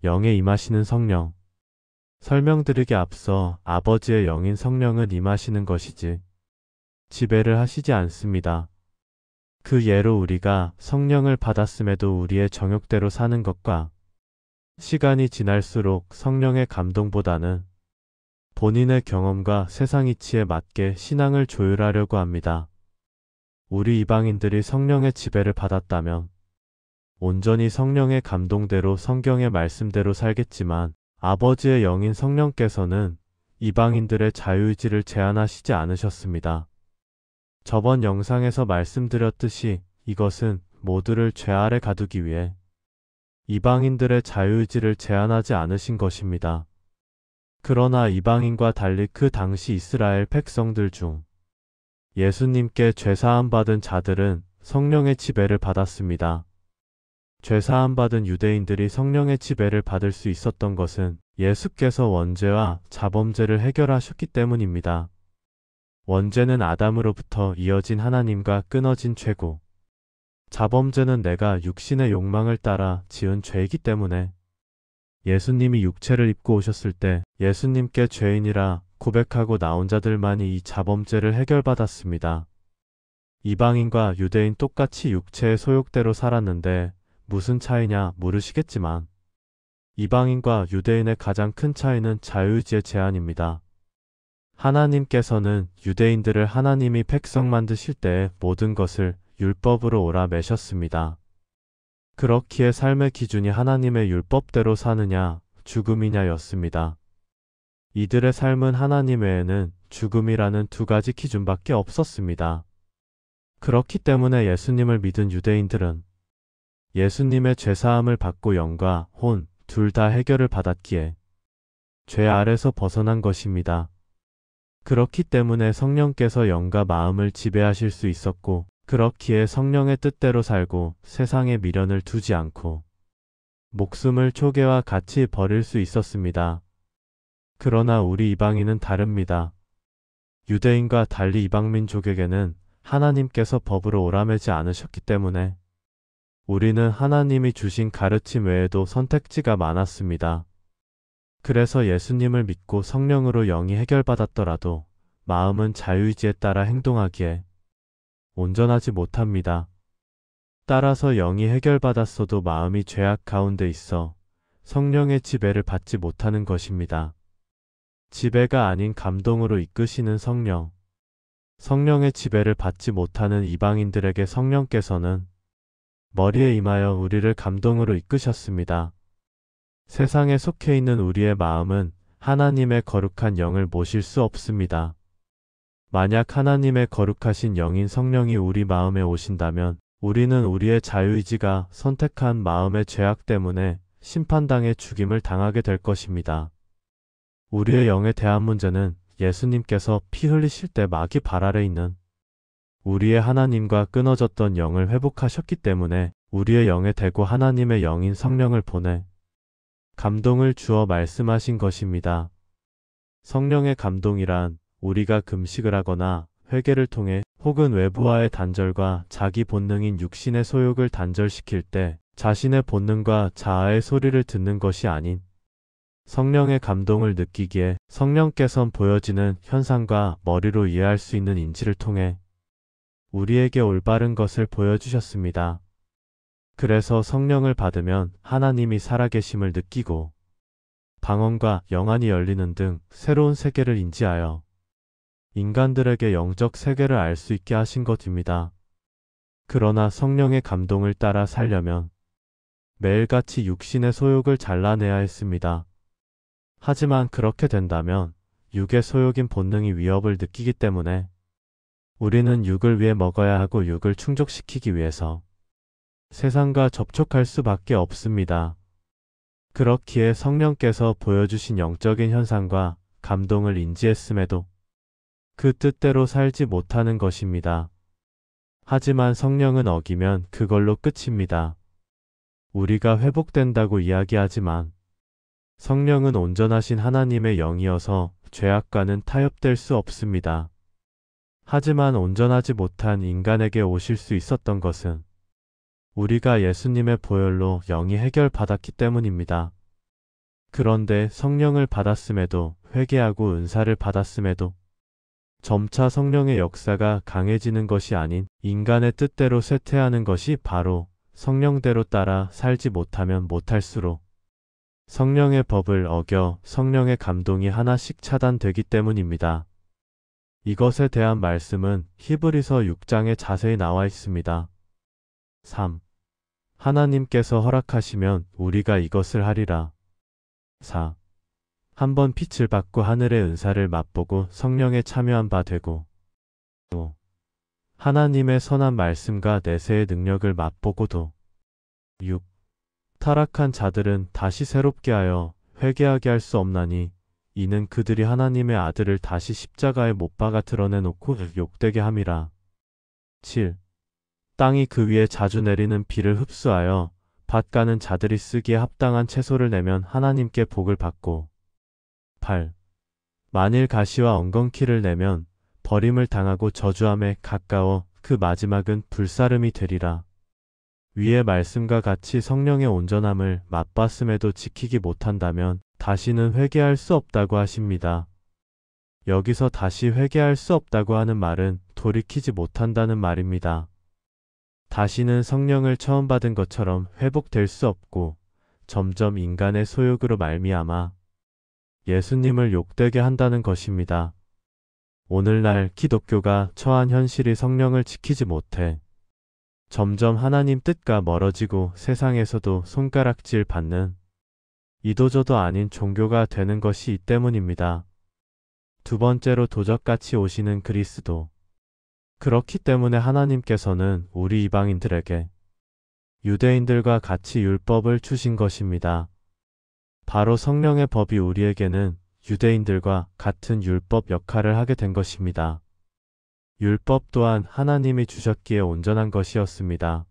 영에 임하시는 성령. 설명드리기 앞서 아버지의 영인 성령은 임하시는 것이지 지배를 하시지 않습니다. 그 예로 우리가 성령을 받았음에도 우리의 정욕대로 사는 것과 시간이 지날수록 성령의 감동보다는 본인의 경험과 세상 이치에 맞게 신앙을 조율하려고 합니다. 우리 이방인들이 성령의 지배를 받았다면 온전히 성령의 감동대로 성경의 말씀대로 살겠지만 아버지의 영인 성령께서는 이방인들의 자유의지를 제한하시지 않으셨습니다. 저번 영상에서 말씀드렸듯이 이것은 모두를 죄 아래 가두기 위해 이방인들의 자유의지를 제한하지 않으신 것입니다. 그러나 이방인과 달리 그 당시 이스라엘 백성들 중 예수님께 죄사함 받은 자들은 성령의 지배를 받았습니다. 죄사함 받은 유대인들이 성령의 지배를 받을 수 있었던 것은 예수께서 원죄와 자범죄를 해결하셨기 때문입니다. 원죄는 아담으로부터 이어진 하나님과 끊어진 죄고, 자범죄는 내가 육신의 욕망을 따라 지은 죄이기 때문에 예수님이 육체를 입고 오셨을 때 예수님께 죄인이라 고백하고 나온 자들만이 이 자범죄를 해결받았습니다. 이방인과 유대인 똑같이 육체의 소욕대로 살았는데 무슨 차이냐 물으시겠지만 이방인과 유대인의 가장 큰 차이는 자유의지의 제한입니다. 하나님께서는 유대인들을 하나님이 백성 만드실 때에 모든 것을 율법으로 오라매셨습니다. 그렇기에 삶의 기준이 하나님의 율법대로 사느냐 죽음이냐였습니다. 이들의 삶은 하나님 외에는 죽음이라는 두 가지 기준밖에 없었습니다. 그렇기 때문에 예수님을 믿은 유대인들은 예수님의 죄사함을 받고 영과 혼 둘 다 해결을 받았기에 죄 아래서 벗어난 것입니다. 그렇기 때문에 성령께서 영과 마음을 지배하실 수 있었고 그렇기에 성령의 뜻대로 살고 세상에 미련을 두지 않고 목숨을 초계와 같이 버릴 수 있었습니다. 그러나 우리 이방인은 다릅니다. 유대인과 달리 이방민족에게는 하나님께서 법으로 오라매지 않으셨기 때문에 우리는 하나님이 주신 가르침 외에도 선택지가 많았습니다. 그래서 예수님을 믿고 성령으로 영이 해결받았더라도 마음은 자유의지에 따라 행동하기에 온전하지 못합니다. 따라서 영이 해결받았어도 마음이 죄악 가운데 있어 성령의 지배를 받지 못하는 것입니다. 지배가 아닌 감동으로 이끄시는 성령. 성령의 지배를 받지 못하는 이방인들에게 성령께서는 머리에 임하여 우리를 감동으로 이끄셨습니다. 세상에 속해 있는 우리의 마음은 하나님의 거룩한 영을 모실 수 없습니다. 만약 하나님의 거룩하신 영인 성령이 우리 마음에 오신다면 우리는 우리의 자유의지가 선택한 마음의 죄악 때문에 심판당해 죽임을 당하게 될 것입니다. 우리의 영에 대한 문제는 예수님께서 피 흘리실 때 마귀 발 아래 있는 우리의 하나님과 끊어졌던 영을 회복하셨기 때문에 우리의 영에 대고 하나님의 영인 성령을 보내 감동을 주어 말씀하신 것입니다. 성령의 감동이란 우리가 금식을 하거나 회개를 통해 혹은 외부와의 단절과 자기 본능인 육신의 소욕을 단절시킬 때 자신의 본능과 자아의 소리를 듣는 것이 아닌 성령의 감동을 느끼기에 성령께선 보여지는 현상과 머리로 이해할 수 있는 인지를 통해 우리에게 올바른 것을 보여주셨습니다. 그래서 성령을 받으면 하나님이 살아계심을 느끼고 방언과 영안이 열리는 등 새로운 세계를 인지하여 인간들에게 영적 세계를 알 수 있게 하신 것입니다. 그러나 성령의 감동을 따라 살려면 매일같이 육신의 소욕을 잘라내야 했습니다. 하지만 그렇게 된다면 육의 소욕인 본능이 위협을 느끼기 때문에 우리는 육을 위해 먹어야 하고 육을 충족시키기 위해서 세상과 접촉할 수밖에 없습니다. 그렇기에 성령께서 보여주신 영적인 현상과 감동을 인지했음에도 그 뜻대로 살지 못하는 것입니다. 하지만 성령은 어기면 그걸로 끝입니다. 우리가 회복된다고 이야기하지만 성령은 온전하신 하나님의 영이어서 죄악과는 타협될 수 없습니다. 하지만 온전하지 못한 인간에게 오실 수 있었던 것은 우리가 예수님의 보혈로 영이 해결받았기 때문입니다. 그런데 성령을 받았음에도, 회개하고 은사를 받았음에도 점차 성령의 역사가 강해지는 것이 아닌 인간의 뜻대로 쇠퇴하는 것이 바로 성령대로 따라 살지 못하면 못할수록 성령의 법을 어겨 성령의 감동이 하나씩 차단되기 때문입니다. 이것에 대한 말씀은 히브리서 6장에 자세히 나와 있습니다. 3. 하나님께서 허락하시면 우리가 이것을 하리라. 4. 한번 빛을 받고 하늘의 은사를 맛보고 성령에 참여한 바 되고 5. 하나님의 선한 말씀과 내세의 능력을 맛보고도 6. 타락한 자들은 다시 새롭게 하여 회개하게 할 수 없나니 이는 그들이 하나님의 아들을 다시 십자가에 못 박아 드러내놓고 욕되게 함이라. 7. 땅이 그 위에 자주 내리는 비를 흡수하여 밭 가는 자들이 쓰기에 합당한 채소를 내면 하나님께 복을 받고 8. 만일 가시와 엉겅퀴를 내면 버림을 당하고 저주함에 가까워 그 마지막은 불사름이 되리라. 위의 말씀과 같이 성령의 온전함을 맛봤음에도 지키기 못한다면 다시는 회개할 수 없다고 하십니다. 여기서 다시 회개할 수 없다고 하는 말은 돌이키지 못한다는 말입니다. 다시는 성령을 처음 받은 것처럼 회복될 수 없고 점점 인간의 소욕으로 말미암아 예수님을 욕되게 한다는 것입니다. 오늘날 기독교가 처한 현실이 성령을 지키지 못해 점점 하나님 뜻과 멀어지고 세상에서도 손가락질 받는 이도저도 아닌 종교가 되는 것이 이 때문입니다. 두 번째로 도적같이 오시는 그리스도. 그렇기 때문에 하나님께서는 우리 이방인들에게 유대인들과 같이 율법을 주신 것입니다. 바로 성령의 법이 우리에게는 유대인들과 같은 율법 역할을 하게 된 것입니다. 율법 또한 하나님이 주셨기에 온전한 것이었습니다.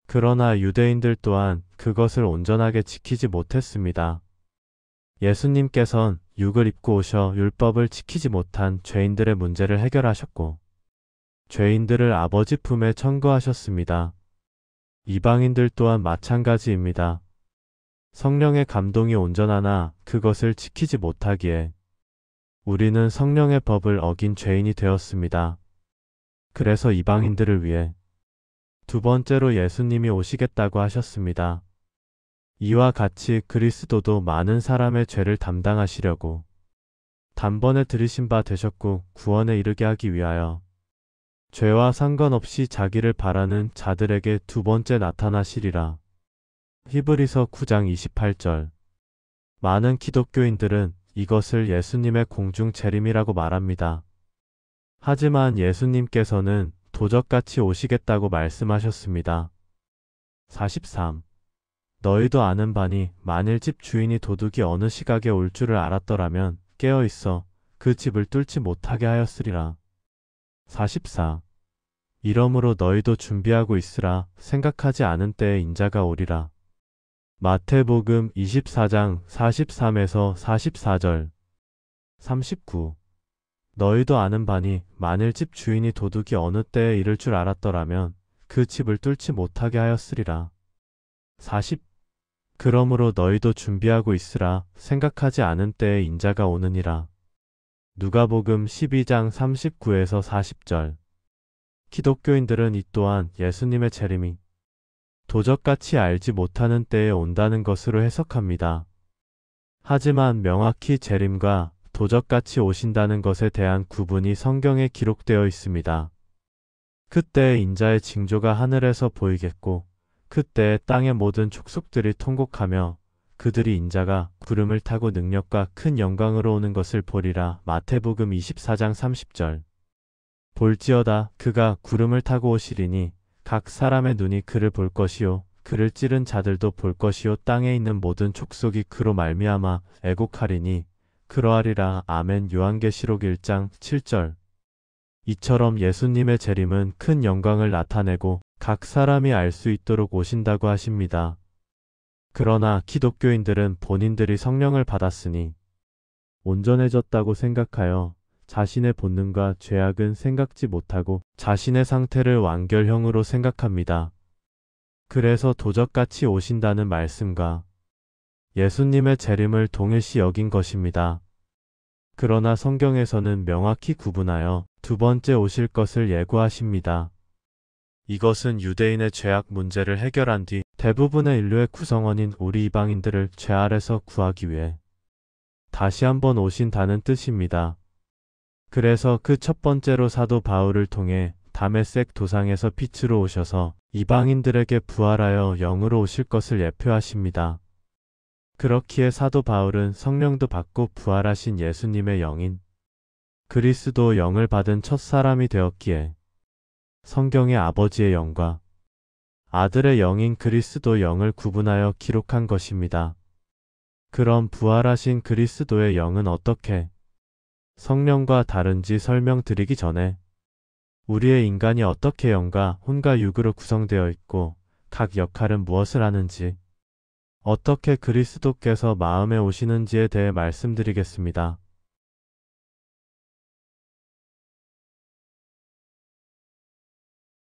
그러나 유대인들 또한 그것을 온전하게 지키지 못했습니다. 예수님께선 육을 입고 오셔 율법을 지키지 못한 죄인들의 문제를 해결하셨고 죄인들을 아버지 품에 청구하셨습니다. 이방인들 또한 마찬가지입니다. 성령의 감동이 온전하나 그것을 지키지 못하기에 우리는 성령의 법을 어긴 죄인이 되었습니다. 그래서 이방인들을 위해 두 번째로 예수님이 오시겠다고 하셨습니다. 이와 같이 그리스도도 많은 사람의 죄를 담당하시려고 단번에 들이신 바 되셨고 구원에 이르게 하기 위하여 죄와 상관없이 자기를 바라는 자들에게 두 번째 나타나시리라. 히브리서 9장 28절. 많은 기독교인들은 이것을 예수님의 공중 재림이라고 말합니다. 하지만 예수님께서는 도적같이 오시겠다고 말씀하셨습니다. 43. 너희도 아는 바니 만일 집 주인이 도둑이 어느 시각에 올 줄을 알았더라면 깨어있어 그 집을 뚫지 못하게 하였으리라. 44. 이러므로 너희도 준비하고 있으라. 생각하지 않은 때에 인자가 오리라. 마태복음 24장 43에서 44절. 39. 너희도 아는 바니 만일 집 주인이 도둑이 어느 때에 이를 줄 알았더라면 그 집을 뚫지 못하게 하였으리라. 40. 그러므로 너희도 준비하고 있으라. 생각하지 않은 때에 인자가 오느니라. 누가복음 12장 39에서 40절. 기독교인들은 이 또한 예수님의 재림이 도적같이 알지 못하는 때에 온다는 것으로 해석합니다. 하지만 명확히 재림과 도적같이 오신다는 것에 대한 구분이 성경에 기록되어 있습니다. 그때 인자의 징조가 하늘에서 보이겠고 그때 땅의 모든 족속들이 통곡하며 그들이 인자가 구름을 타고 능력과 큰 영광으로 오는 것을 보리라. 마태복음 24장 30절. 볼지어다 그가 구름을 타고 오시리니 각 사람의 눈이 그를 볼 것이요 그를 찌른 자들도 볼 것이요 땅에 있는 모든 족속이 그로 말미암아 애곡하리니 그러하리라. 아멘. 요한계시록 1장 7절. 이처럼 예수님의 재림은 큰 영광을 나타내고 각 사람이 알 수 있도록 오신다고 하십니다. 그러나 기독교인들은 본인들이 성령을 받았으니 온전해졌다고 생각하여 자신의 본능과 죄악은 생각지 못하고 자신의 상태를 완결형으로 생각합니다. 그래서 도적같이 오신다는 말씀과 예수님의 재림을 동일시 여긴 것입니다. 그러나 성경에서는 명확히 구분하여 두 번째 오실 것을 예고하십니다. 이것은 유대인의 죄악 문제를 해결한 뒤 대부분의 인류의 구성원인 우리 이방인들을 죄 아래서 구하기 위해 다시 한번 오신다는 뜻입니다. 그래서 그 첫 번째로 사도 바울을 통해 다메섹 도상에서 빛으로 오셔서 이방인들에게 부활하여 영으로 오실 것을 예표하십니다. 그렇기에 사도 바울은 성령도 받고 부활하신 예수님의 영인 그리스도 영을 받은 첫 사람이 되었기에 성경의 아버지의 영과 아들의 영인 그리스도 영을 구분하여 기록한 것입니다. 그럼 부활하신 그리스도의 영은 어떻게 성령과 다른지 설명드리기 전에 우리의 인간이 어떻게 영과 혼과 육으로 구성되어 있고 각 역할은 무엇을 하는지 어떻게 그리스도께서 마음에 오시는지에 대해 말씀드리겠습니다.